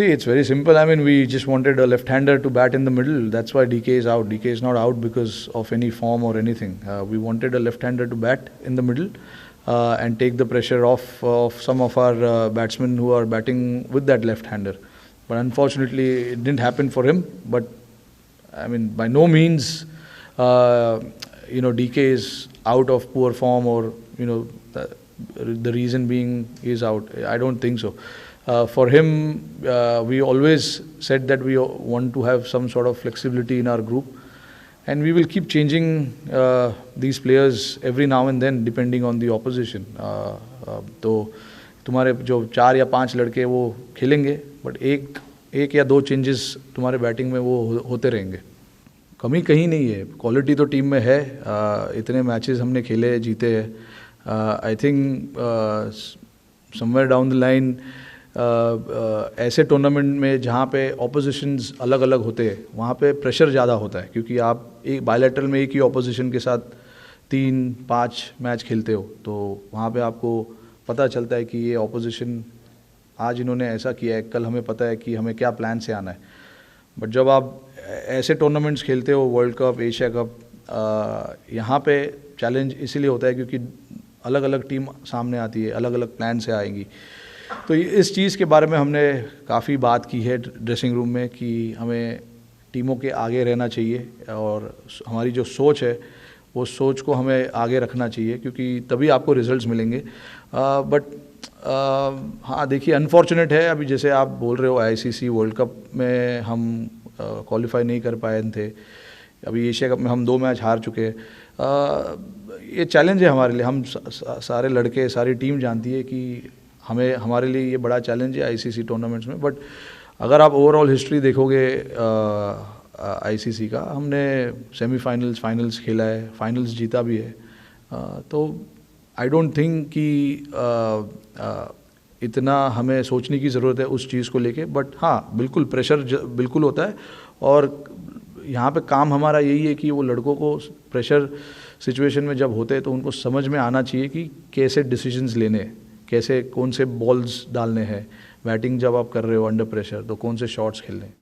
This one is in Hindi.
See, it's very simple. I mean, we just wanted a left-hander to bat in the middle. That's why DK is out. DK is not out because of any form or anything. We wanted a left-hander to bat in the middle and take the pressure off of some of our batsmen who are batting with that left-hander. But unfortunately, it didn't happen for him. But I mean, by no means, DK is out of poor form or the reason being he's out. I don't think so. For him, we always said that we want to have some sort of flexibility in our group, and we will keep changing these players every now and then depending on the opposition. तो तुम्हारे जो 4 या 5 लड़के वो खेलेंगे, बट एक या 2 चेंजेस तुम्हारे बैटिंग में वो होते रहेंगे. कमी कहीं नहीं है, क्वालिटी तो टीम में है. इतने मैचेस हमने खेले जीते हैं. I think somewhere down the line ऐसे टूर्नामेंट में जहाँ पे ऑपोजिशंस अलग अलग होते हैं वहाँ पे प्रेशर ज़्यादा होता है, क्योंकि आप एक बायलैटरल में एक ही ऑपोजिशन के साथ 3-5 मैच खेलते हो, तो वहाँ पे आपको पता चलता है कि ये ऑपोजिशन आज इन्होंने ऐसा किया है, कल हमें पता है कि हमें क्या प्लान से आना है. बट जब आप ऐसे टूर्नामेंट्स खेलते हो, वर्ल्ड कप, एशिया कप, यहाँ पे चैलेंज इसीलिए होता है क्योंकि अलग अलग टीम सामने आती है, अलग अलग प्लान से आएंगी. तो इस चीज़ के बारे में हमने काफ़ी बात की है ड्रेसिंग रूम में कि हमें टीमों के आगे रहना चाहिए और हमारी जो सोच है वो सोच को हमें आगे रखना चाहिए, क्योंकि तभी आपको रिजल्ट्स मिलेंगे. बट हाँ, देखिए, अनफॉर्चुनेट है अभी जैसे आप बोल रहे हो आईसीसी वर्ल्ड कप में हम क्वालिफाई नहीं कर पाए थे. अभी एशिया कप में हम 2 मैच हार चुके हैं. ये चैलेंज है हमारे लिए. हम सारे लड़के, सारी टीम जानती है कि हमारे लिए ये बड़ा चैलेंज है आईसीसी टूर्नामेंट्स में. बट अगर आप ओवरऑल हिस्ट्री देखोगे आईसीसी का, हमने सेमीफाइनल्स, फाइनल्स खेला है, फाइनल्स जीता भी है. तो आई डोंट थिंक कि इतना हमें सोचने की ज़रूरत है उस चीज़ को लेके. बट हाँ, बिल्कुल प्रेशर बिल्कुल होता है, और यहाँ पे काम हमारा यही है कि वो लड़कों को प्रेशर सिचुएशन में जब होते हैं तो उनको समझ में आना चाहिए कि कैसे डिसीजंस लेने, कैसे कौन से बॉल्स डालने हैं. बैटिंग जब आप कर रहे हो अंडर प्रेशर तो कौन से शॉट्स खेलने.